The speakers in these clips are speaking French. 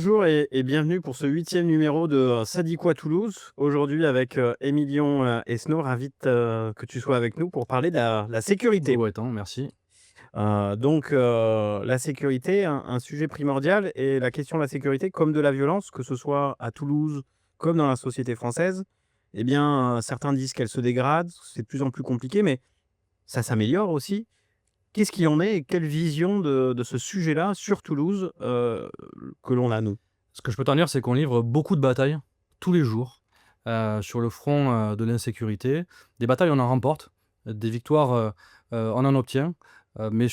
Bonjour et bienvenue pour ce 8e numéro de Ça dit quoi Toulouse? Aujourd'hui avec, Émilion, Esnault, ravi que tu sois avec nous pour parler de la sécurité. Ouais, attends, merci. La sécurité, un sujet primordial et la question de la sécurité comme de la violence, que ce soit à Toulouse comme dans la société française, eh bien, certains disent qu'elle se dégrade, c'est de plus en plus compliqué, mais ça s'améliore aussi. Qu'est-ce qu'il en est et quelle vision de ce sujet-là sur Toulouse, que l'on a nous? Ce que je peux t'en dire, c'est qu'on livre beaucoup de batailles, tous les jours, sur le front, de l'insécurité. Des batailles, on en remporte, des victoires, on en obtient, mais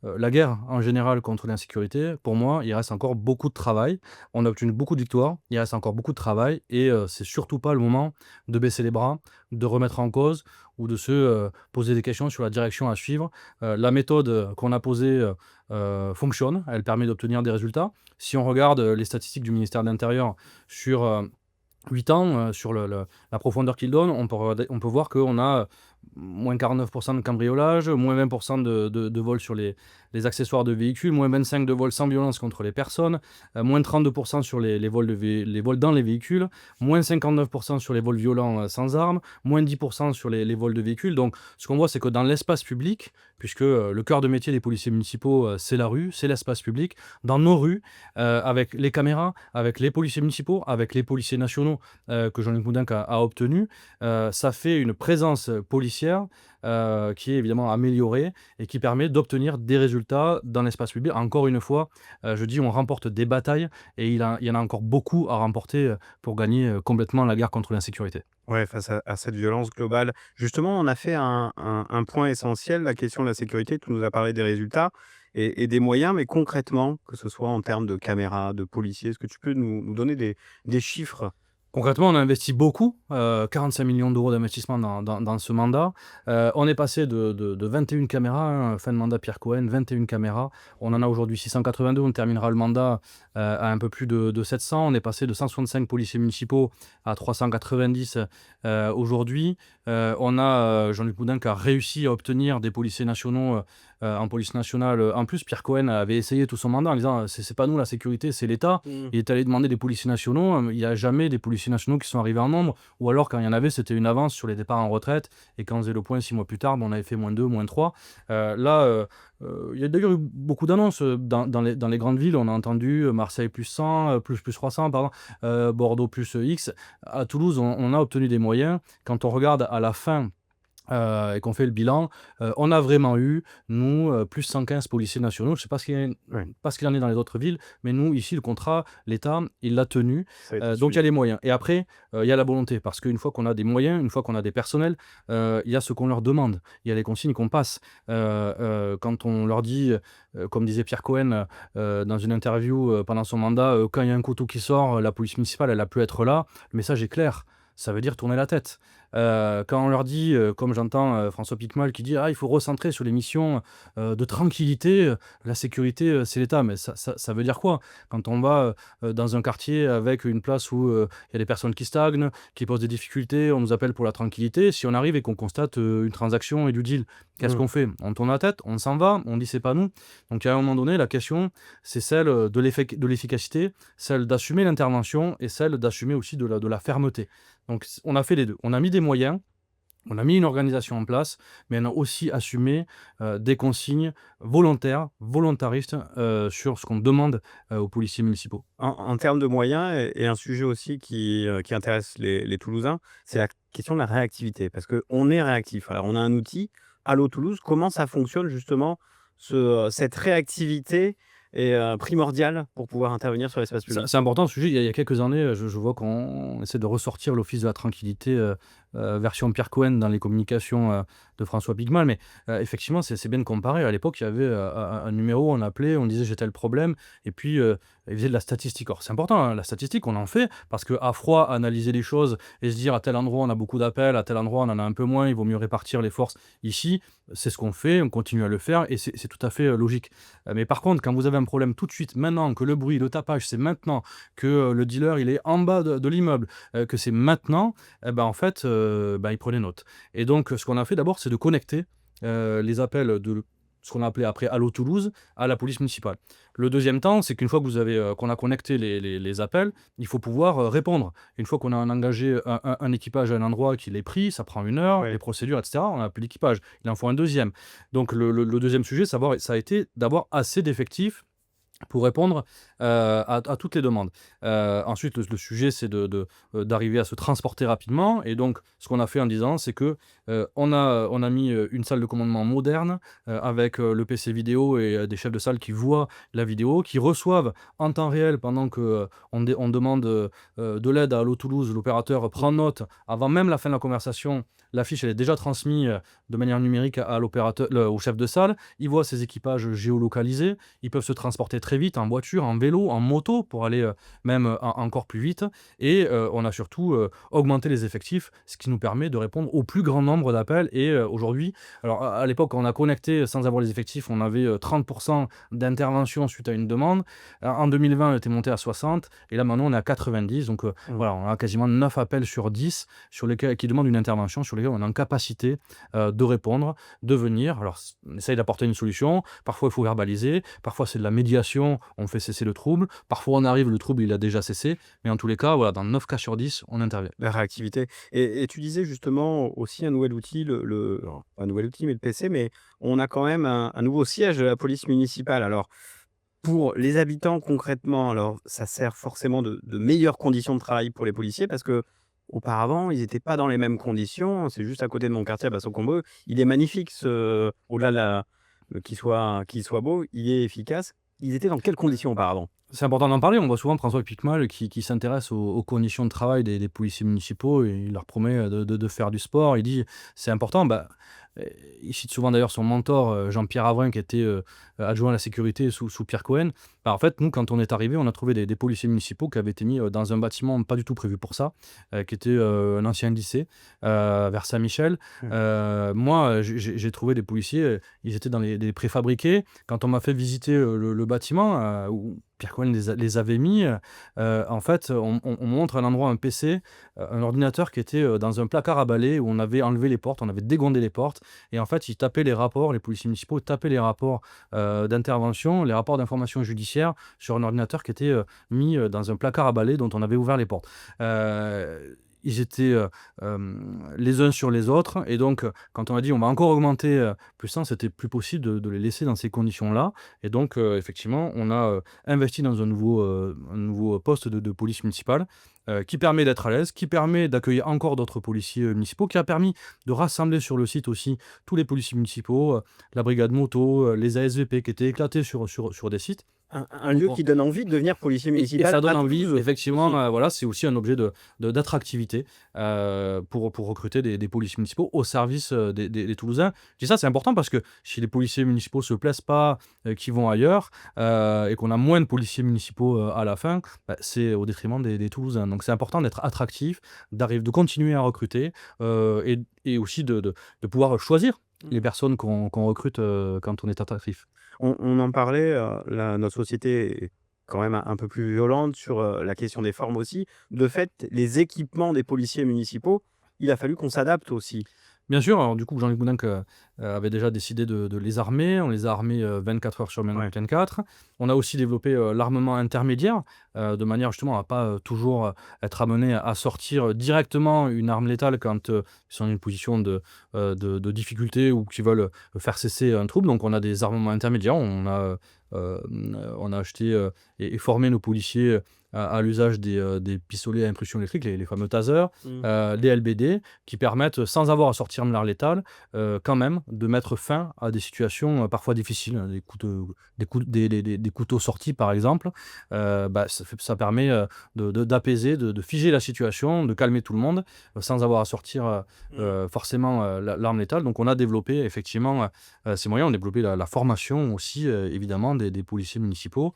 la guerre en général contre l'insécurité, pour moi, il reste encore beaucoup de travail. On a obtenu beaucoup de victoires, il reste encore beaucoup de travail et c'est surtout pas le moment de baisser les bras, de remettre en cause ou de poser des questions sur la direction à suivre. La méthode, qu'on a posée, fonctionne, elle permet d'obtenir des résultats. Si on regarde, les statistiques du ministère de l'Intérieur sur, 8 ans, sur la profondeur qu'il donne, on peut voir qu'on a moins 49 de cambriolage, moins 20 de vols sur les accessoires de véhicules, moins 25 de vols sans violence contre les personnes, moins 32 sur les vols dans les véhicules, moins 59 sur les vols violents, sans armes, moins 10 sur les vols de véhicules. Donc ce qu'on voit, c'est que dans l'espace public, puisque, le cœur de métier des policiers municipaux, c'est la rue, c'est l'espace public. Dans nos rues, avec les caméras, avec les policiers municipaux, avec les policiers nationaux, que Jean-Luc Moudenc a obtenus, ça fait une présence policière, qui est évidemment améliorée et qui permet d'obtenir des résultats dans l'espace public. Encore une fois, je dis on remporte des batailles et il y en a encore beaucoup à remporter, pour gagner, complètement la guerre contre l'insécurité. Ouais, face à cette violence globale. Justement, on a fait un point essentiel, la question de la sécurité. Tu nous as parlé des résultats et des moyens, mais concrètement, que ce soit en termes de caméras, de policiers, est-ce que tu peux nous donner des chiffres? Concrètement, on a investi beaucoup, 45 millions d'euros d'investissement dans ce mandat. On est passé de 21 caméras, hein, fin de mandat Pierre Cohen, 21 caméras. On en a aujourd'hui 682, on terminera le mandat, à un peu plus de 700. On est passé de 165 policiers municipaux à 390, aujourd'hui. On a, Jean-Luc Moudenc a réussi à obtenir des policiers nationaux, en police nationale. En plus, Pierre Cohen avait essayé tout son mandat en disant: C'est pas nous la sécurité, c'est l'État». Mmh. Il est allé demander des policiers nationaux, il y a jamais des policiers nationaux qui sont arrivés en nombre ou alors quand il y en avait, c'était une avance sur les départs en retraite et quand on faisait le point 6 mois plus tard, on avait fait -2, -3. Là, il y a d'ailleurs eu beaucoup d'annonces, dans les grandes villes. On a entendu, Marseille +100, plus 300 pardon, Bordeaux plus, X. À Toulouse, on a obtenu des moyens. Quand on regarde à la fin, et qu'on fait le bilan, on a vraiment eu, nous, plus 115 policiers nationaux. Je ne sais Ouais, pas ce qu'il en est dans les autres villes, mais nous, ici, le contrat, l'État, il l'a tenu. ça a été Donc il y suivi. a les moyens et après, il y a la volonté parce qu'une fois qu'on a des moyens, une fois qu'on a des personnels, il y a ce qu'on leur demande. Il y a les consignes qu'on passe. Quand on leur dit, comme disait Pierre Cohen, dans une interview, pendant son mandat, «Quand il y a un couteau qui sort, la police municipale, elle a pu être là». Le message est clair, ça veut dire tourner la tête. Quand on leur dit, comme j'entends, François Piquemal qui dit: «Ah, il faut recentrer sur les missions, de tranquillité, la sécurité, c'est l'État». Mais ça veut dire quoi? Quand on va, dans un quartier avec une place où, il y a des personnes qui stagnent, qui posent des difficultés, on nous appelle pour la tranquillité. Si on arrive et qu'on constate, une transaction et du deal, qu'est-ce Mmh. qu'on fait? On tourne la tête, on s'en va, on dit: «C'est pas nous». Donc à un moment donné, la question, c'est celle, de l'efficacité, celle d'assumer l'intervention et celle d'assumer aussi de la fermeté. Donc on a fait les 2. On a mis des moyens, on a mis une organisation en place, mais on a aussi assumé, des consignes volontaires, volontaristes, sur ce qu'on demande, aux policiers municipaux. En termes de moyens et un sujet aussi qui intéresse les Toulousains, c'est la question de la réactivité. Parce qu'on est réactif. Alors on a un outil, Allo Toulouse. Comment ça fonctionne justement cette réactivité est, primordiale pour pouvoir intervenir sur l'espace C'est public? c'est important ce sujet. Il y a quelques années, je vois qu'on essaie de ressortir l'Office de la tranquillité, version Pierre Cohen dans les communications, de François Piquemal. Mais, effectivement, c'est bien de comparer. À l'époque, il y avait, un numéro, on appelait, on disait: «J'ai tel problème» et puis, il faisait de la statistique. Alors c'est important, hein, la statistique, on en fait parce qu'à froid, analyser les choses et se dire: «À tel endroit, on a beaucoup d'appels, à tel endroit, on en a un peu moins, il vaut mieux répartir les forces ici». C'est ce qu'on fait, on continue à le faire et c'est tout à fait, logique. Mais par contre, quand vous avez un problème tout de suite, maintenant, que le bruit, le tapage, c'est maintenant, que, le dealer, il est en bas de l'immeuble, que c'est maintenant, et ben, en fait, il prenait note. Et donc, ce qu'on a fait d'abord, c'est de connecter, les appels de ce qu'on a appelé après Allo Toulouse, à la police municipale. Le deuxième temps, c'est qu'une fois que qu'on a connecté les appels, il faut pouvoir répondre. Une fois qu'on a engagé un équipage à un endroit, qu'il est pris, ça prend 1 heure, les Ouais. procédures, etc. On a appelé l'équipage. Il en faut un deuxième. Donc le deuxième sujet, ça a été d'avoir assez d'effectifs pour répondre à toutes les demandes. Ensuite, le sujet, c'est d'arriver à se transporter rapidement. Et donc, ce qu'on a fait en disant, c'est que on a mis une salle de commandement moderne avec le PC vidéo et des chefs de salle qui voient la vidéo, qui reçoivent en temps réel pendant que on demande de l'aide à Allo Toulouse. L'opérateur prend note avant même la fin de la conversation. La fiche, elle est déjà transmise de manière numérique à l'opérateur, au chef de salle. Il voit ses équipages géolocalisés. Ils peuvent se transporter très vite en voiture, en vélo, en moto pour aller même encore plus vite. Et on a surtout augmenté les effectifs, ce qui nous permet de répondre au plus grand nombre d'appels. Et aujourd'hui, alors à l'époque, on a connecté sans avoir les effectifs, on avait 30% d'intervention suite à une demande. En 2020, on était monté à 60 et là maintenant, on est à 90. Donc voilà, on a quasiment 9 appels sur 10 qui demandent une intervention, sur lesquels on est en capacité de répondre, de venir. Alors, on essaye d'apporter une solution. Parfois, il faut verbaliser. Parfois, c'est de la médiation. On fait cesser le trouble. Parfois, on arrive, le trouble, il a déjà cessé. Mais en tous les cas, voilà, dans 9 cas sur 10, on intervient. La réactivité et tu disais justement aussi un nouvel outil, alors, pas un nouvel outil, mais le PC, mais on a quand même un nouveau siège de la police municipale. Alors, pour les habitants concrètement, alors ça sert forcément de meilleures conditions de travail pour les policiers parce qu'auparavant, ils étaient pas dans les mêmes conditions. C'est juste à côté de mon quartier à Basso-Combreux. Il est magnifique ce au-delà de qu'il soit beau, il est efficace. Ils étaient dans quelles conditions auparavant? C'est important d'en parler. On voit souvent François Picmal qui s'intéresse aux conditions de travail des policiers municipaux et il leur promet de faire du sport. Il dit c'est important. Bah, il cite souvent d'ailleurs son mentor Jean-Pierre Avrin qui était adjoint à la sécurité sous Pierre Cohen. Bah, en fait, nous, quand on est arrivé, on a trouvé des policiers municipaux qui avaient été mis dans un bâtiment pas du tout prévu pour ça, qui était un ancien lycée vers Saint-Michel. Mmh. Moi, j'ai trouvé des policiers, ils étaient dans des préfabriqués. Quand on m'a fait visiter le bâtiment où Pierre Cohen les avait mis, en fait, on montre à l'endroit un PC, un ordinateur qui était dans un placard à balai où on avait enlevé les portes, on avait dégondé les portes. Et en fait, ils tapaient les rapports, les policiers municipaux tapaient les rapports d'intervention, les rapports d'information judiciaire sur un ordinateur qui était mis dans un placard à balai dont on avait ouvert les portes. Ils étaient les uns sur les autres et donc quand on a dit on va encore augmenter puissance, c'était plus possible de les laisser dans ces conditions-là et donc effectivement on a investi dans un nouveau poste de police municipale qui permet d'être à l'aise, qui permet d'accueillir encore d'autres policiers municipaux, qui a permis de rassembler sur le site aussi tous les policiers municipaux, la brigade moto, les ASVP qui étaient éclatés sur des sites. Un lieu qui donne envie de devenir policier Et municipal ça donne à envie, Toulouse effectivement, aussi. voilà, c'est aussi un objet d'attractivité pour recruter des policiers municipaux au service des Toulousains. Je dis ça, c'est important parce que si les policiers municipaux se plaisent pas, qu'ils vont ailleurs et qu'on a moins de policiers municipaux à la fin, bah, c'est au détriment des Toulousains. Donc c'est important d'être attractif, de continuer à recruter et aussi de pouvoir choisir les personnes qu'on recrute quand on est attractif. On en parlait, notre société est quand même un peu plus violente sur, la question des formes aussi. De fait, les équipements des policiers municipaux, il a fallu qu'on s'adapte aussi. Bien sûr, alors du coup, Jean-Luc Moudenc avait déjà décidé de les armer. On les a armés 24 heures sur Ouais. 24. On a aussi développé l'armement intermédiaire, de manière justement à pas toujours être amené à sortir directement une arme létale quand ils sont dans une position de difficulté ou qu'ils veulent faire cesser un trouble. Donc on a des armements intermédiaires. Euh, on a acheté et formé nos policiers à l'usage des pistolets à impulsion électrique, les fameux tasers, Mmh. les LBD, qui permettent, sans avoir à sortir une arme létale, quand même de mettre fin à des situations parfois difficiles, hein, des couteaux sortis par exemple. Bah, ça permet d'apaiser, de figer la situation, de calmer tout le monde, sans avoir à sortir Mmh. forcément l'arme létale. Donc on a développé effectivement ces moyens, on a développé la formation aussi évidemment des policiers municipaux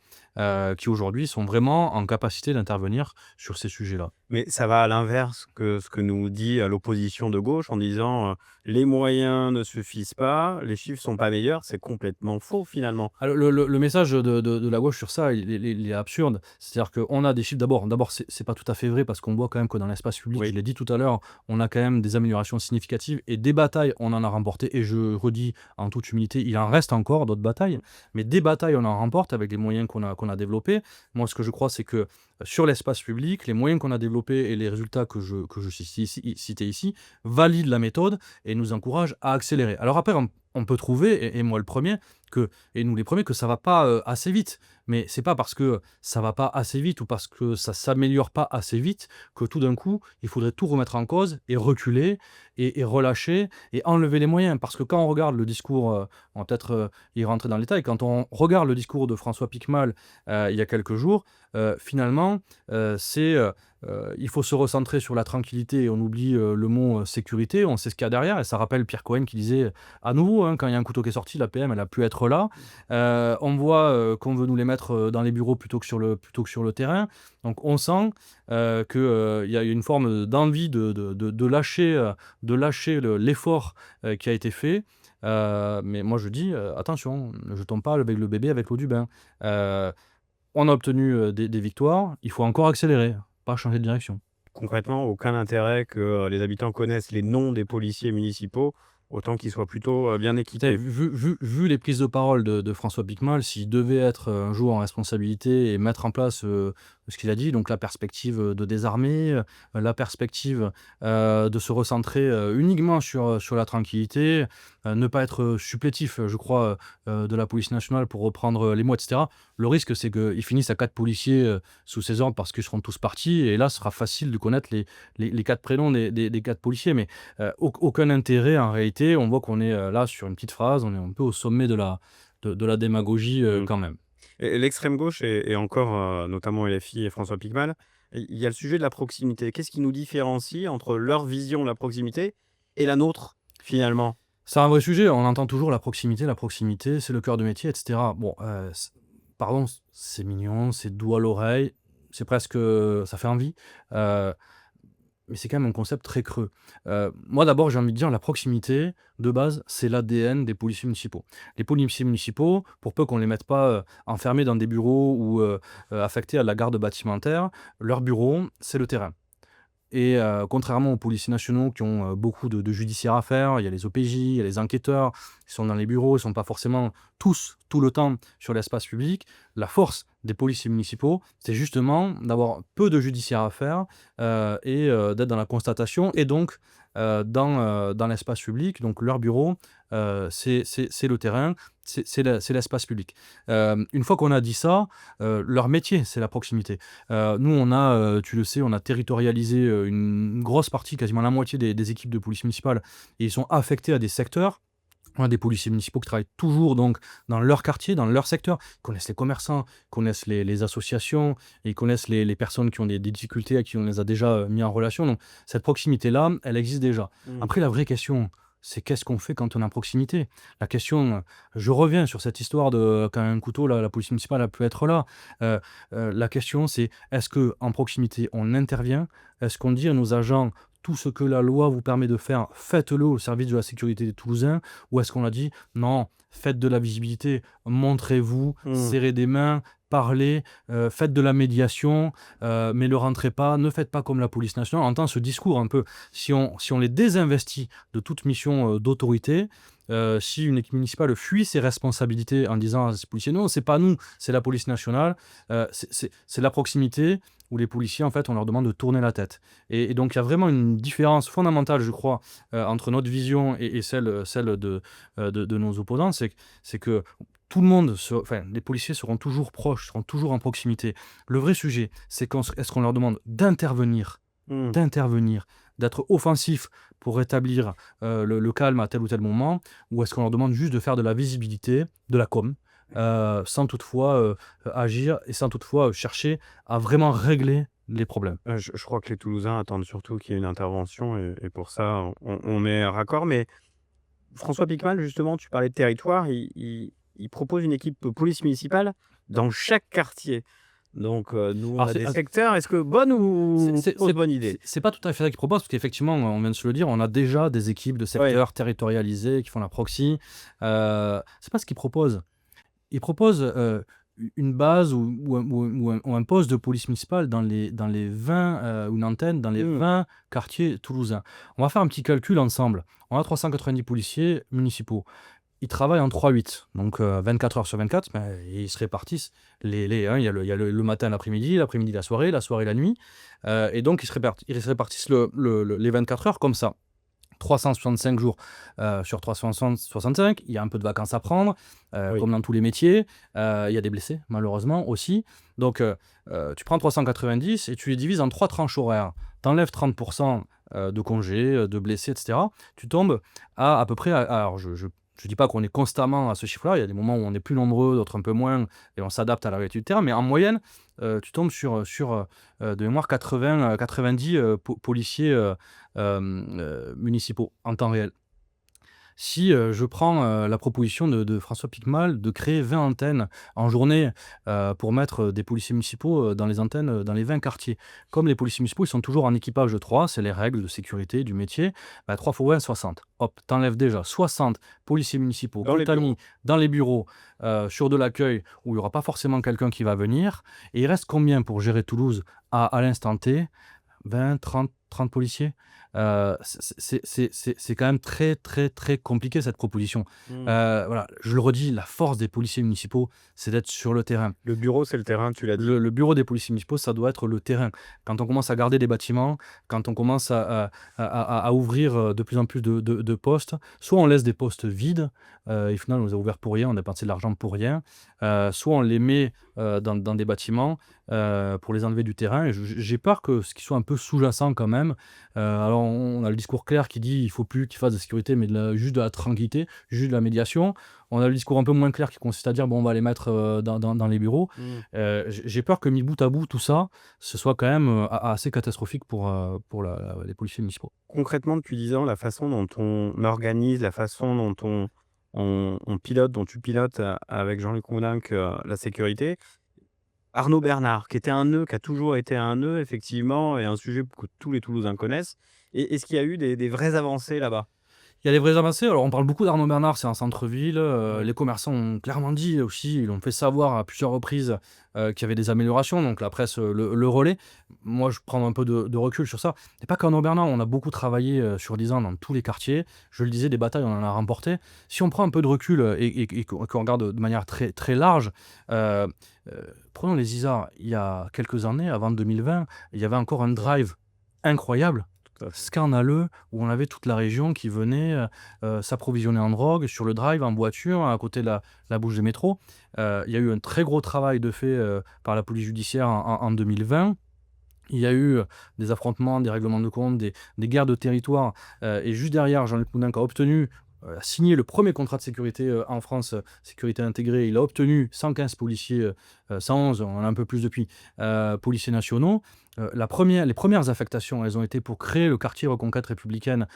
qui aujourd'hui sont vraiment en capacité capacité d'intervenir sur ces sujets-là. Mais ça va à l'inverse que ce que nous dit l'opposition de gauche en disant les moyens ne suffisent pas, les chiffres sont pas meilleurs. C'est complètement faux finalement. Alors le message de la gauche sur ça, il est absurde. C'est-à-dire qu'on a des chiffres d'abord c'est pas tout à fait vrai parce qu'on voit quand même que dans l'espace public, je Oui, l'ai dit tout à l'heure, on a quand même des améliorations significatives et des batailles, on en a remporté et je redis en toute humilité, il en reste encore d'autres batailles, mais des batailles, on en remporte avec les moyens qu'on a développés. Moi, ce que je crois, c'est que sur l'espace public, les moyens qu'on a développés et les résultats que je citais ici valident la méthode et nous encouragent à accélérer. Alors après, on peut trouver, et moi le premier, et nous les premiers, que ça va pas assez vite. Mais c'est pas parce que ça va pas assez vite ou parce que ça s'améliore pas assez vite que tout d'un coup, il faudrait tout remettre en cause et reculer et relâcher et enlever les moyens. Parce que quand on regarde le discours, on va peut-être y rentrer dans le détail, quand on regarde le discours de François Piquemal il y a quelques jours, finalement, il faut se recentrer sur la tranquillité et on oublie le mot sécurité, on sait ce qu'il y a derrière. Et ça rappelle Pierre Cohen qui disait à nouveau, hein, quand il y a un couteau qui est sorti, la PM, elle a pu être là. On voit qu'on veut nous les mettre dans les bureaux plutôt que sur le terrain. Donc on sent qu'il y a une forme d'envie de lâcher l'effort qui a été fait. Mais moi je dis, attention, ne jetons pas avec le bébé avec l'eau du bain. On a obtenu des victoires, il faut encore accélérer, pas changer de direction. concrètement, aucun intérêt que les habitants connaissent les noms des policiers municipaux, autant qu'ils soient plutôt bien Tu sais, équipés. vu les prises de parole de François Piquemal, s'il devait être un jour en responsabilité et mettre en place ce qu'il a dit, donc la perspective de désarmer, la perspective de se recentrer uniquement sur la tranquillité, ne pas être supplétif, je crois, de la police nationale pour reprendre les mots, etc. Le risque, c'est qu'ils finissent à 4 policiers sous ses ordres parce qu'ils seront tous partis, et là, ce sera facile de connaître les 4 prénoms des 4 policiers, mais aucun intérêt en réalité. On voit qu'on est là sur une petite phrase, on est un peu au sommet de la démagogie Mmh. quand même. Et l'extrême gauche et encore, notamment LFI et François Piquemal, il y a le sujet de la proximité. Qu'est-ce qui nous différencie entre leur vision de la proximité et la nôtre, finalement? C'est un vrai sujet, on entend toujours la proximité, c'est le cœur de métier, et cetera. Bon, pardon, c'est mignon, c'est doux à l'oreille, c'est presque, ça fait envie, heu, mais c'est quand même un concept très creux. Moi d'abord, j'ai envie de dire la proximité, de base, c'est l'ADN des policiers municipaux. Les policiers municipaux, pour peu qu'on les mette pas, enfermés dans des bureaux ou, affectés à la garde bâtimentaire, leur bureau, c'est le terrain. Et contrairement aux policiers nationaux qui ont beaucoup de judiciaire à faire, il y a les OPJ, il y a les enquêteurs, ils sont dans les bureaux, ils ne sont pas forcément tous, tout le temps sur l'espace public. La force des policiers municipaux, c'est justement d'avoir peu de judiciaire à faire et d'être dans la constatation et donc dans l'espace public. Donc leur bureau, c'est le terrain, c'est l'espace public. Une fois qu'on a dit ça, leur métier, c'est la proximité. Nous, on a, tu le sais, on a territorialisé une grosse partie, quasiment la moitié des équipes de police municipale, et ils sont affectés à des secteurs. On a des policiers municipaux qui travaillent toujours donc dans leur quartier, dans leur secteur. Ils connaissent les commerçants, connaissent les associations, et ils connaissent les personnes qui ont des difficultés, à qui on les a déjà mis en relation. Donc cette proximité-là, elle existe déjà. Mmh. Après, la vraie question, c'est qu'est-ce qu'on fait quand on est en proximité? La question, je reviens sur cette histoire de quand un couteau, la police municipale a pu être là. La question, c'est est-ce qu'en proximité, on intervient? Est-ce qu'on dit à nos agents tout ce que la loi vous permet de faire, faites-le au service de la sécurité des Toulousains? Ou est-ce qu'on a dit non, faites de la visibilité, montrez-vous, Mmh. serrez des mains, parlez, faites de la médiation, mais ne rentrez pas, ne faites pas comme la police nationale. On entend ce discours un peu. Si on les désinvestit de toute mission d'autorité, si une équipe municipale fuit ses responsabilités en disant à ses policiers non, c'est pas nous, c'est la police nationale, c'est la proximité où les policiers, en fait, on leur demande de tourner la tête. Et donc, il y a vraiment une différence fondamentale, je crois, entre notre vision et celle de nos opposants. C'est que tout le monde, enfin, les policiers seront toujours proches, seront toujours en proximité. Le vrai sujet, c'est est-ce qu'on leur demande Mmh. d'intervenir, d'être offensif pour rétablir le calme à tel ou tel moment, ou est-ce qu'on leur demande juste de faire de la visibilité, de la com, sans toutefois agir et sans toutefois chercher à vraiment régler les problèmes. Je crois que les Toulousains attendent surtout qu'il y ait une intervention et pour ça, on est raccord. Mais François Piquemal, justement, tu parlais de territoire, il propose une équipe police municipale dans chaque quartier. Donc, nous, on Alors a c'est des ah, secteurs. Est-ce que bonne ou fausse bonne idée? c'est pas tout à fait ça qu'ils proposent, parce qu'effectivement, on vient de se le dire, on a déjà des équipes de Oui. secteurs territorialisées qui font la proxy. C'est pas ce qu'ils proposent. Ils proposent, une base ou un poste de police municipale dans les 20, ou une antenne dans les Mmh. 20 quartiers toulousains. On va faire un petit calcul ensemble. On a 390 policiers municipaux. Ils travaillent en 3-8, donc 24 heures sur 24, ils se répartissent hein, il y a le matin, l'après-midi, la soirée, la nuit, et donc ils se répartissent les 24 heures comme ça. 365 jours sur 365, il y a un peu de vacances à prendre, Oui. comme dans tous les métiers. Il y a des blessés, malheureusement, aussi. Donc, tu prends 390 et tu les divises en 3 tranches horaires. Tu enlèves 30% de congés, de blessés, etc. Tu tombes à peu près alors je dis pas qu'on est constamment à ce chiffre-là, il y a des moments où on est plus nombreux, d'autres un peu moins, et on s'adapte à la réalité du terrain, mais en moyenne, tu tombes sur de mémoire 80, 90 policiers municipaux en temps réel. Si je prends la proposition de François Piquemal de créer 20 antennes en journée pour mettre des policiers municipaux dans les antennes, dans les 20 quartiers. Comme les policiers municipaux, ils sont toujours en équipage de 3, c'est les règles de sécurité du métier, 3 fois 20, 60. Hop, t'enlèves déjà 60 policiers municipaux Dans que les tu as bureaux. mis dans les bureaux sur de l'accueil où il n'y aura pas forcément quelqu'un qui va venir. Et il reste combien pour gérer Toulouse à l'instant T? 20, 30 policiers. C'est quand même très, très, très compliqué cette proposition. Mmh. Voilà, je le redis, la force des policiers municipaux, c'est d'être sur le terrain. Le bureau, c'est le terrain, tu l'as dit. Le bureau des policiers municipaux, ça doit être le terrain. Quand on commence à garder des bâtiments, quand on commence à ouvrir de plus en plus de postes, soit on laisse des postes vides, et au final, on les a ouverts pour rien, on a dépensé de l'argent pour rien, soit on les met dans des bâtiments pour les enlever du terrain. Et j'ai peur que ce qui soit un peu sous-jacent quand même. Alors, on a le discours clair qui dit il faut plus qu'ils fassent de la sécurité, mais juste de la tranquillité, juste de la médiation. On a le discours un peu moins clair qui consiste à dire bon, on va les mettre dans les bureaux. Mmh. J'ai peur que mis bout à bout, tout ça, ce soit quand même assez catastrophique pour les policiers municipaux. Concrètement, depuis 10 ans, la façon dont on organise, la façon dont on pilote, dont tu pilotes, avec Jean-Luc Moudenc, la sécurité. Arnaud Bernard, qui était un nœud, qui a toujours été un nœud effectivement et un sujet que tous les Toulousains connaissent. Et est-ce qu'il y a eu des vraies avancées là-bas? Il y a des vraies avancées. Alors, on parle beaucoup d'Arnaud Bernard, c'est un centre-ville. Mmh. Les commerçants ont clairement dit aussi, ils l'ont fait savoir à plusieurs reprises, qu'il y avait des améliorations. Donc, la presse le relaie. Moi, je prends un peu de recul sur ça. Et pas qu'Arnaud Bernard, on a beaucoup travaillé sur 10 ans dans tous les quartiers. Je le disais, des batailles, on en a remporté. Si on prend un peu de recul et qu'on regarde de manière très, très large, euh, prenons les Isards. Il y a quelques années, avant 2020, il y avait encore un drive incroyable, Tout à fait. scandaleux, où on avait toute la région qui venait s'approvisionner en drogue sur le drive, en voiture, à côté de la bouche des métros. Il y a eu un très gros travail de fait par la police judiciaire en 2020. Il y a eu des affrontements, des règlements de compte, des guerres de territoire. Et juste derrière, Jean-Luc Moudenc a signé le premier contrat de sécurité en France, sécurité intégrée. Il a obtenu 115 policiers, 111, on en a un peu plus depuis, policiers nationaux. Les premières affectations, elles ont été pour créer le quartier Reconquête républicaine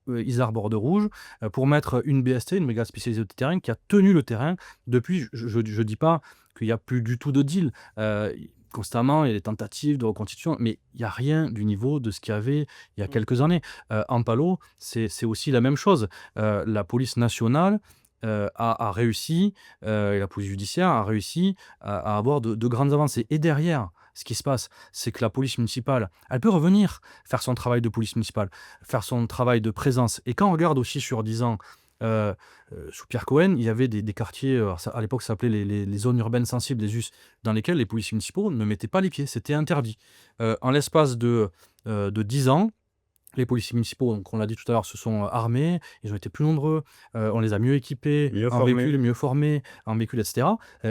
Isard Borde Rouge, pour mettre une BST, une brigade spécialisée de terrain, qui a tenu le terrain depuis. Je dis pas qu'il n'y a plus du tout de deal. Constamment, il y a des tentatives de reconstitution, mais il n'y a rien du niveau de ce qu'il y avait il y a Mmh. quelques années. En Palo, c'est aussi la même chose. La police nationale a réussi, et la police judiciaire a réussi à avoir de grandes avancées. Et derrière, ce qui se passe, c'est que la police municipale, elle peut revenir faire son travail de police municipale, faire son travail de présence. Et quand on regarde aussi sur 10 ans, euh, sous Pierre Cohen, il y avait des quartiers, alors à l'époque ça s'appelait les zones urbaines sensibles, les US, dans lesquelles les policiers municipaux ne mettaient pas les pieds, c'était interdit. En l'espace de 10 ans, les policiers municipaux, donc on l'a dit tout à l'heure, se sont armés, ils ont été plus nombreux, on les a mieux équipés, Mieux en formé. véhicules mieux formés, en véhicules, etc.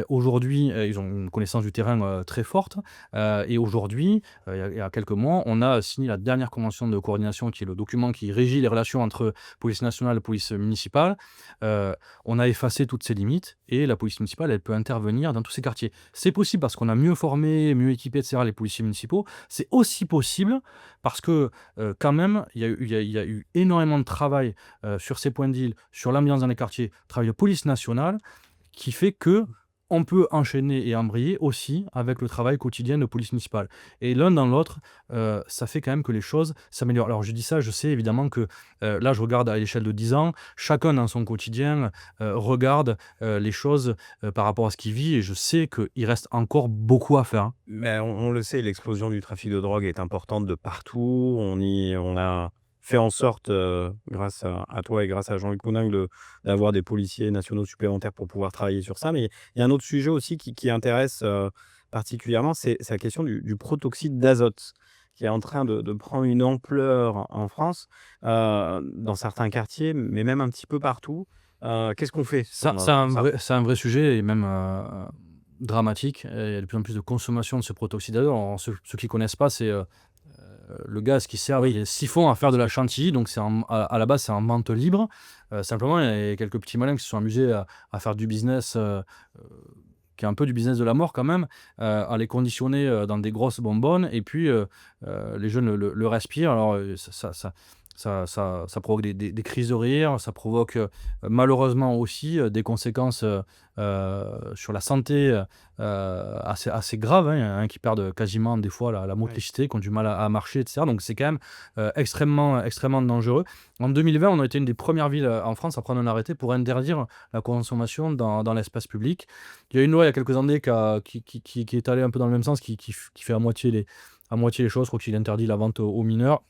Aujourd'hui, ils ont une connaissance du terrain très forte. Et aujourd'hui, il y a quelques mois, on a signé la dernière convention de coordination, qui est le document qui régit les relations entre police nationale et police municipale. Euh, on a effacé toutes ces limites et la police municipale, elle peut intervenir dans tous ces quartiers. C'est possible parce qu'on a mieux formé, mieux équipé, etc., les policiers municipaux. C'est aussi possible parce que quand même, il y a eu énormément de travail sur ces points de deal, sur l'ambiance dans les quartiers, travail de police nationale, qui fait que on peut enchaîner et embrayer aussi avec le travail quotidien de police municipale. Et l'un dans l'autre, ça fait quand même que les choses s'améliorent. Alors je dis ça, je sais évidemment que là, je regarde à l'échelle de 10 ans, chacun dans son quotidien regarde les choses par rapport à ce qu'il vit, et je sais qu'il reste encore beaucoup à faire, hein. Mais on le sait, l'explosion du trafic de drogue est importante de partout. On a fait en sorte, grâce à toi et grâce à Jean-Luc Mouningue, d'avoir des policiers nationaux supplémentaires pour pouvoir travailler sur ça. Mais il y a un autre sujet aussi qui intéresse, particulièrement, c'est la question du protoxyde d'azote, qui est en train de prendre une ampleur en France, dans certains quartiers, mais même un petit peu partout. Qu'est-ce qu'on fait Ça, sur c'est un ça? vrai, c'est un vrai sujet, et même dramatique. Et il y a de plus en plus de consommation de ce protoxyde d'azote. Alors, ceux qui connaissent pas, c'est le gaz qui sert, oui, les siphons à faire de la chantilly. Donc c'est à la base, c'est en vente libre. Simplement, il y a quelques petits malins qui se sont amusés à faire du business, qui est un peu du business de la mort quand même, à les conditionner dans des grosses bonbonnes, et puis les jeunes le respirent. Alors ça provoque des crises de rire, ça provoque malheureusement aussi des conséquences sur la santé assez graves, hein. Il y en a qui perdent quasiment des fois la Ouais. motricité, qui ont du mal à marcher, et cetera. Donc c'est quand même extrêmement dangereux. En 2020, on a été une des premières villes en France à prendre un arrêté pour interdire la consommation dans l'espace public. Il y a une loi il y a quelques années qui est allée un peu dans le même sens, qui fait à moitié les choses. Je crois qu'il interdit la vente aux mineurs,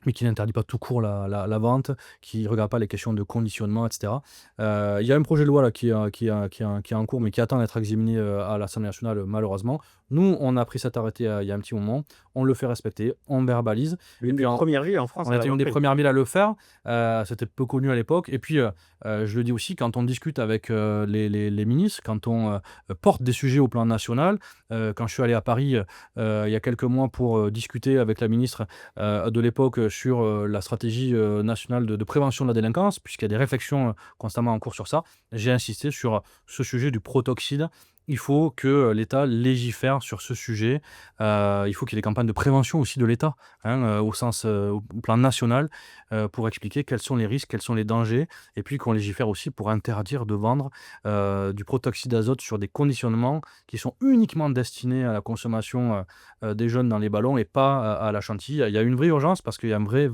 mais qui n'interdit pas tout court la vente, qui ne regarde pas les questions de conditionnement, et cetera. Il y a un projet de loi là qui est en cours, mais qui attend d'être examiné à l'Assemblée nationale, malheureusement. Nous, on a pris cet arrêté il y a un petit moment, on le fait respecter, on verbalise, et L'une puis des premières villes en France on à a été une l'avoir des fait. premières villes à le faire. C'était peu connu à l'époque, et puis je le dis aussi, quand on discute avec les ministres, quand on porte des sujets au plan national. Quand je suis allé à Paris il y a quelques mois pour discuter avec la ministre de l'époque sur la stratégie nationale de prévention de la délinquance, puisqu'il y a des réflexions constamment en cours sur ça, j'ai insisté sur ce sujet du protoxyde. Il faut que l'État légifère sur ce sujet. Il faut qu'il y ait des campagnes de prévention aussi de l'État, hein, au plan national, pour expliquer quels sont les risques, quels sont les dangers, et puis qu'on légifère aussi pour interdire de vendre du protoxyde d'azote sur des conditionnements qui sont uniquement destinés à la consommation des jeunes dans les ballons, et pas à la chantilly. Il y a une vraie urgence, parce qu'il y a un vrai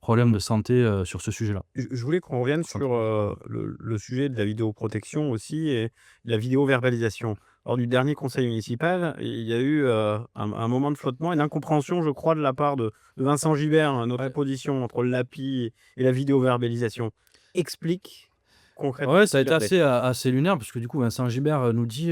problème de santé sur ce sujet-là. Je voulais qu'on revienne Santé. sur, le sujet de la vidéoprotection aussi et la vidéo-verbalisation. Lors du dernier conseil municipal, il y a eu, un moment de flottement et d'incompréhension, je crois, de la part de Vincent Gibert, notre Ouais. opposition entre l'API et la vidéo-verbalisation. Explique concrètement Ouais, ce ça a qu'il été a fait. assez lunaire, parce que du coup, Vincent Gibert nous dit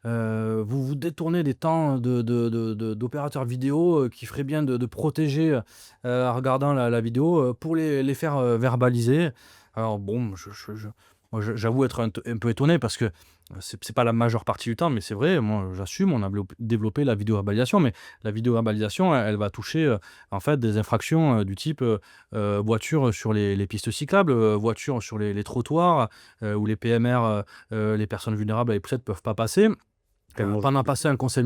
vous vous détournez des temps d'opérateurs vidéo qui feraient bien de protéger en regardant la vidéo pour les faire verbaliser. Alors bon, moi, j'avoue être un peu étonné, parce que c'est pas la majeure partie du temps, mais c'est vrai, moi j'assume, on a développé la vidéo-verbalisation, mais la vidéo-verbalisation, elle va toucher en fait des infractions du type voiture sur les pistes cyclables, voiture sur les trottoirs, où les PMR, les personnes vulnérables et peut-être peuvent pas passer. Tellement On a justifié. passé un conseil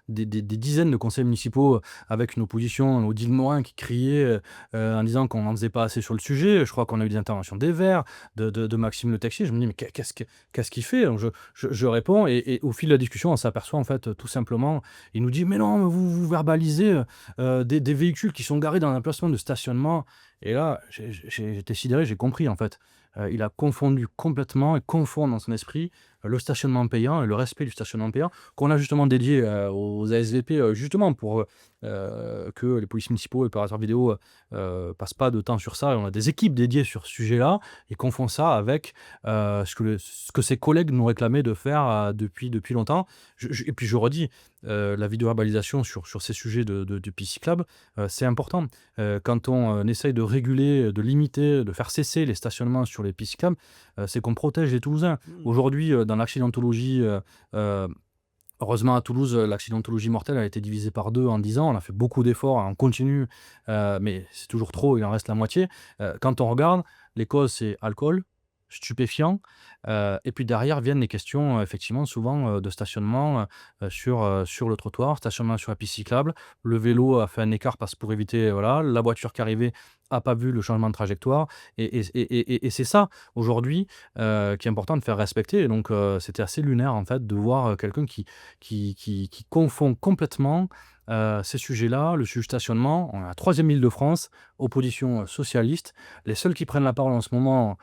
des dizaines de conseils municipaux avec une opposition, Odile Morin, qui criait en disant qu'on n'en faisait pas assez sur le sujet. Je crois qu'on a eu des interventions des Verts, de Maxime Le Texier. Je me dis: «Mais qu'est-ce qu'il fait?» Donc je réponds, et au fil de la discussion, on s'aperçoit en fait, tout simplement, il nous dit: «Mais non, mais vous verbalisez des véhicules qui sont garés dans un emplacement de stationnement», et là, j'étais sidéré, j'ai compris en fait. Il a confondu complètement, et confond dans son esprit le stationnement payant et le respect du stationnement payant, qu'on a justement dédié aux ASVP, justement pour que les policiers municipaux et les opérateurs vidéo passent pas de temps sur ça. Et on a des équipes dédiées sur ce sujet-là, et confond ça avec ce que ses collègues nous réclamaient de faire depuis longtemps. Et puis je redis, la vidéo-verbalisation sur ces sujets de pistes cyclables, c'est important. Quand on essaye de réguler, de limiter, de faire cesser les stationnements sur les pistes cyclables, c'est qu'on protège les Toulousains. Mmh. Aujourd'hui, dans l'accidentologie, heureusement à Toulouse, l'accidentologie mortelle a été divisée par 2 en 10 ans. On a fait beaucoup d'efforts, on continue, mais c'est toujours trop, il en reste la moitié. Quand on regarde, les causes, c'est alcool, stupéfiants. Et puis derrière viennent les questions, effectivement, souvent, de stationnement, sur le trottoir, stationnement sur la piste cyclable. Le vélo a fait un écart parce pour éviter, voilà, la voiture qui arrivait a pas vu le changement de trajectoire et c'est ça, aujourd'hui, qui est important de faire respecter et donc c'était assez lunaire, en fait, de voir, quelqu'un qui confond complètement, ces sujets-là, le sujet stationnement. On est la 3e île de France, opposition, socialiste. Les seuls qui prennent la parole en ce moment,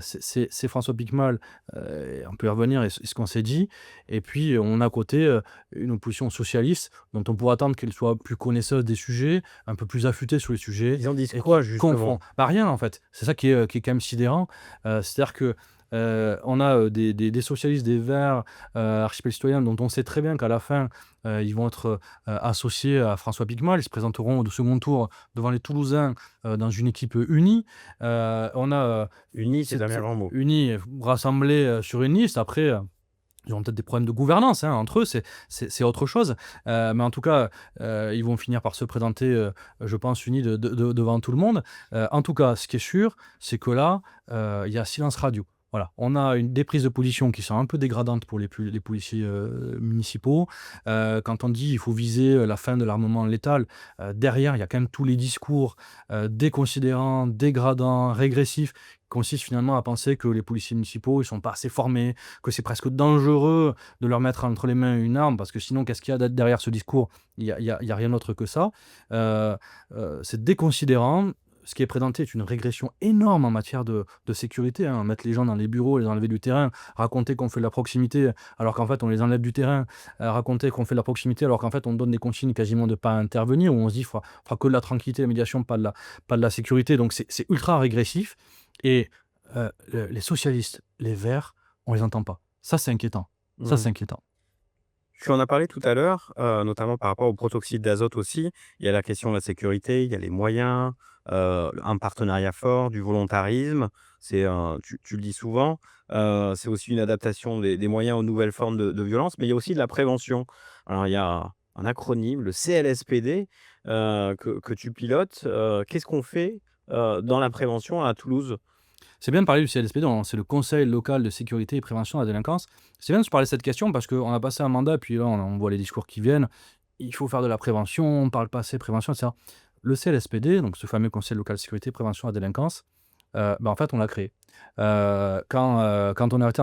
c'est François Piquemal, on peut y revenir et ce qu'on s'est dit et puis on a à côté, une opposition socialiste dont on pourrait attendre qu'elle soit plus connaisseuse des sujets, un peu plus affûtée sur les sujets Ils en disent et quoi qui justement? confond bah, rien en fait. C'est ça qui est quand même sidérant, c'est-à-dire que, on a, des socialistes, des Verts, Archipel Citoyen dont on sait très bien qu'à la fin, ils vont être, associés à François Piquemal. Ils se présenteront au second tour devant les Toulousains, dans une équipe, unie. On a, Unis, c'est un cette grand mot. unis, rassemblés, sur une liste. Après, ils auront peut-être des problèmes de gouvernance, hein, entre eux, c'est autre chose. Mais en tout cas, ils vont finir par se présenter, je pense, unis devant tout le monde. En tout cas, ce qui est sûr, c'est que là, il y a silence radio. Voilà, on a des prises de position qui sont un peu dégradantes pour les policiers, municipaux. Quand on dit: «Il faut viser, la fin de l'armement létal», derrière, il y a quand même tous les discours, déconsidérants, dégradants, régressifs, qui consistent finalement à penser que les policiers municipaux, ils sont pas assez formés, que c'est presque dangereux de leur mettre entre les mains une arme parce que sinon qu'est-ce qu'il y a derrière ce discours? Il y a rien d'autre que ça. Heu c'est déconsidérant. Ce qui est présenté est une régression énorme en matière de sécurité, hein. Mettre les gens dans les bureaux, les enlever du terrain, raconter qu'on fait de la proximité alors qu'en fait on les enlève du terrain, raconter qu'on fait de la proximité alors qu'en fait on donne des consignes quasiment de pas intervenir, où on se dit: «Fera que de la tranquillité, la médiation, pas de la sécurité», donc c'est ultra régressif et les socialistes, les Verts, on les entend pas. Ça, c'est inquiétant. Ça, Mmh. c'est inquiétant. Tu en as parlé tout à l'heure, notamment par rapport au protoxyde d'azote aussi. Il y a la question de la sécurité, il y a les moyens, un partenariat fort, du volontarisme. C'est, tu le dis souvent, c'est aussi une adaptation des moyens aux nouvelles formes de violence, mais il y a aussi de la prévention. Alors il y a un acronyme, le CLSPD, que tu pilotes. Qu'est-ce qu'on fait, dans la prévention à Toulouse? C'est bien de parler du CLSPD, c'est le Conseil local de sécurité et prévention de la délinquance. C'est bien de se parler de cette question parce qu'on a passé un mandat, puis là, on voit les discours qui viennent. Il faut faire de la prévention, on parle pas assez prévention, etc. Le CLSPD, donc ce fameux Conseil local de sécurité et prévention de la délinquance, en fait, on l'a créé. Quand on est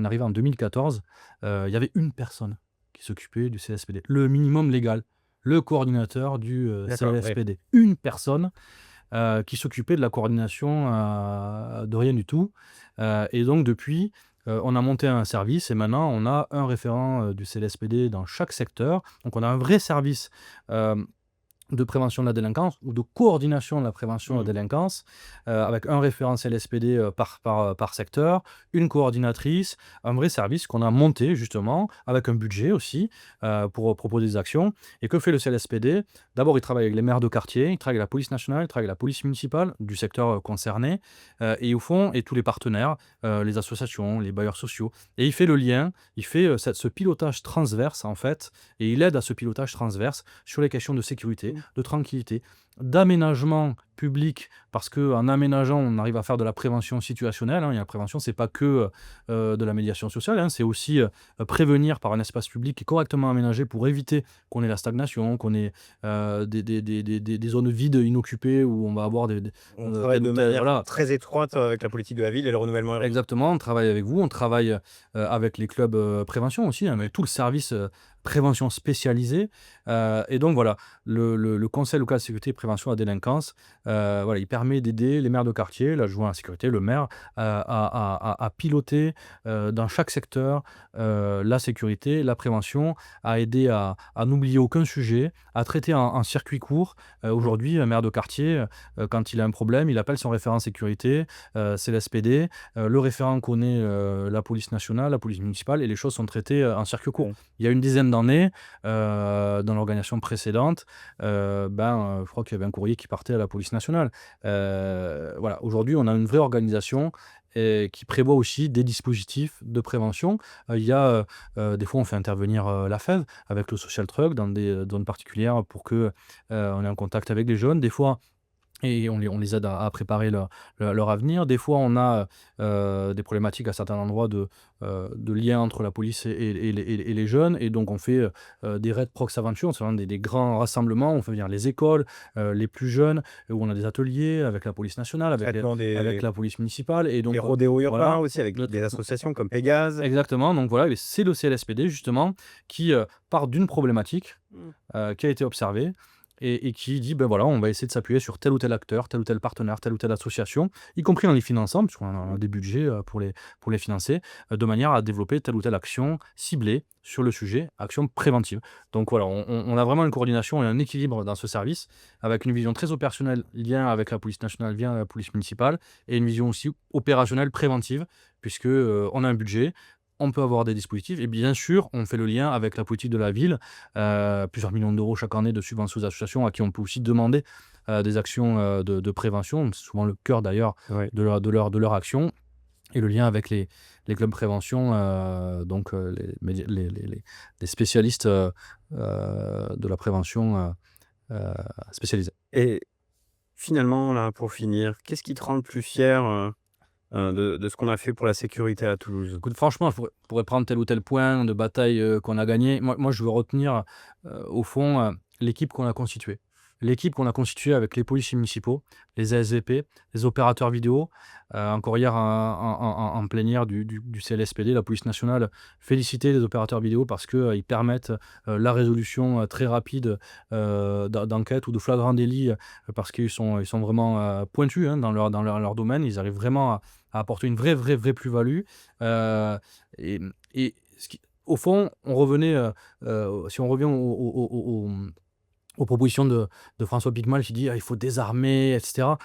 arrivé en 2014, il y avait une personne qui s'occupait du CLSPD, le minimum légal, le coordinateur du D'accord, oui. CLSPD. Une personne qui s'occupait de la coordination, de rien du tout. Et donc depuis, on a monté un service et maintenant on a un référent, du CLSPD dans chaque secteur. Donc on a un vrai service, hem de prévention de la délinquance ou de coordination de la prévention de la Mmh. délinquance, avec un référentiel SPD, par secteur, une coordinatrice, un vrai service qu'on a monté justement avec un budget aussi, pour proposer des actions et que fait le CLSPD? D'abord, il travaille avec les maires de quartier, il travaille avec la police nationale, il travaille avec la police municipale du secteur, concerné, et au fond et tous les partenaires, les associations, les bailleurs sociaux et il fait le lien, il fait, ce pilotage transverse en fait et il aide à ce pilotage transverse sur les questions de sécurité, de tranquillité, d'aménagement public, parce qu'en aménageant, on arrive à faire de la prévention situationnelle, hein. Et la prévention, c'est pas que, de la médiation sociale, hein, c'est aussi, prévenir par un espace public qui est correctement aménagé pour éviter qu'on ait la stagnation, qu'on ait, des zones vides, inoccupées où on va avoir On travaille tel ou de tel manière voilà. très étroite avec la politique de la ville et le renouvellement urbain. Exactement, on travaille avec vous, on travaille, avec les clubs, prévention aussi, hein, avec tout le service, prévention spécialisé, et donc voilà, le conseil local de sécurité et prévention de la délinquance, voilà, il permet d'aider les maires de quartier, l'adjoint à la sécurité, le maire, à piloter, dans chaque secteur, la sécurité, la prévention, à aider à n'oublier aucun sujet, à traiter en circuit court. Mmh. Aujourd'hui, un maire de quartier, quand il a un problème, il appelle son référent sécurité, c'est l'SPD. Le référent connaît, la police nationale, la police municipale et les choses sont traitées, en circuit court. Ouais. Il y a une dizaine d'années, dans l'organisation précédente, je crois qu'il y avait un courrier qui partait à la police nationale. Voilà, aujourd'hui, on a une vraie organisation et qui prévoit aussi des dispositifs de prévention. Il y a, des fois, on fait intervenir, la FEV avec le social truck dans des, zones particulières pour que, on ait un contact avec les jeunes. Des fois, et on les aide à préparer leur avenir. Des fois, on a des problématiques à certains endroits de lien entre la police et les jeunes, et donc on fait des raids prox aventure, c'est vraiment des grands rassemblements. On fait venir les écoles, les plus jeunes, où on a des ateliers avec la police nationale, Traitement avec la police municipale, et des donc rodéos urbains voilà. aussi avec Le des traitement- associations comme Pégase. Exactement, donc voilà, et c'est le CLSPD justement qui part d'une problématique Mmh. qui a été observée, et qui dit, ben voilà, on va essayer de s'appuyer sur tel ou tel acteur, tel ou tel partenaire, telle ou telle association, y compris en les finançant, puisqu'on a des budgets pour les financer, de manière à développer telle ou telle action ciblée sur le sujet, action préventive. Donc voilà, on a vraiment une coordination et un équilibre dans ce service, avec une vision très opérationnelle, lien avec la police nationale, lien avec la police municipale, et une vision aussi opérationnelle préventive, puisque on a un budget, on peut avoir des dispositifs, et bien sûr, on fait le lien avec la politique de la ville, plusieurs millions d'euros chaque année de subventions aux associations à qui on peut aussi demander des actions de prévention. C'est souvent le cœur d'ailleurs Ouais. de leur action, et le lien avec les clubs prévention, donc les spécialistes de la prévention spécialisés. Et finalement, là, pour finir, qu'est-ce qui te rend le plus fier, de ce qu'on a fait pour la sécurité à Toulouse? Écoute, franchement, je pourrais prendre tel ou tel point de bataille qu'on a gagné. Moi, je veux retenir, au fond, l'équipe qu'on a constituée. L'équipe qu'on a constituée avec les policiers municipaux, les ASVP, les opérateurs vidéo. Encore hier, en plénière du CLSPD, la police nationale félicitait les opérateurs vidéo parce qu'ils permettent la résolution très rapide d'enquête ou de flagrant délit, parce qu'ils sont vraiment pointus, hein, dans leur domaine. Ils arrivent vraiment à apporter une vraie plus-value. Euh, et, et au fond, on revenait, si on revient aux propositions de François Picmal qui dit: «Ah, il faut désarmer, et cetera».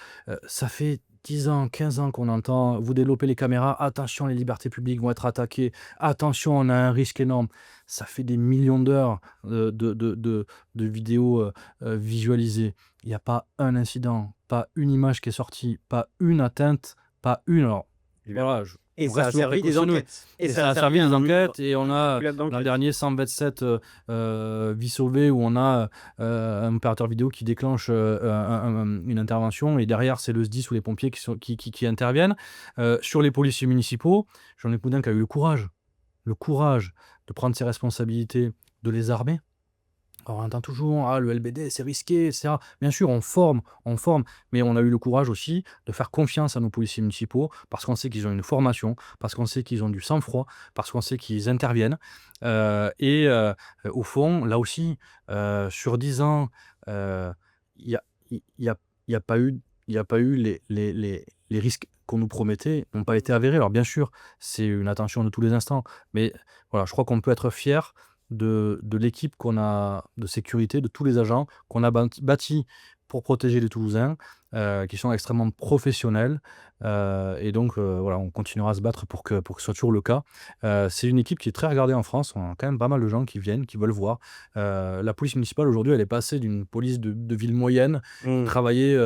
Ça fait 10 ans, 15 ans qu'on entend: «Vous développez les caméras, attention, les libertés publiques vont être attaquées, attention, on a un risque énorme». Ça fait des millions d'heures de vidéos visualisées. Il n'y a pas un incident, pas une image qui est sortie, pas une atteinte, pas une. Alors voilà, Et on ça reste a toujours servi des précautionneux. enquêtes. Et ça a servi à des enquêtes, et on a, Brigade l'an d'enquête. dernier, 127 vies sauvées, où on a un opérateur vidéo qui déclenche une intervention, et derrière, c'est le SDIS ou les pompiers qui interviennent. Sur les policiers municipaux, Jean-Luc Boudin qui a eu le courage de prendre ses responsabilités, de les armer. Alors, on entend toujours: «Ah, le LBD, c'est risqué, et cetera». Bien sûr, on forme, mais on a eu le courage aussi de faire confiance à nos policiers municipaux, parce qu'on sait qu'ils ont une formation, parce qu'on sait qu'ils ont du sang-froid, parce qu'on sait qu'ils interviennent. Au fond, là aussi, sur 10 ans, il y a il y a il y a pas eu les risques qu'on nous promettait n'ont pas été avérés. Alors bien sûr, c'est une attention de tous les instants, mais voilà, je crois qu'on peut être fier de l'équipe qu'on a de sécurité, de tous les agents qu'on a bâtis pour protéger les Toulousains, qui sont extrêmement professionnels. Et donc voilà, on continuera à se battre pour que ce soit toujours le cas. C'est une équipe qui est très regardée en France. On a quand même pas mal de gens qui viennent, qui veulent voir. La police municipale aujourd'hui, elle est passée d'une police de ville moyenne, qui Mmh. travaillait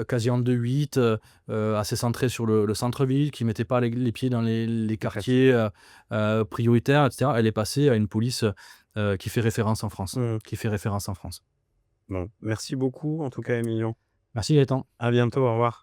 quasi en 2-8, assez centrée sur le centre-ville, qui mettait pas les pieds dans les quartiers prioritaires, et cetera. Elle est passée à une police qui fait référence en France. Mmh. Qui fait référence en France. Bon, merci beaucoup en tout cas, Emilion. Merci Gaëtan. À bientôt, au revoir.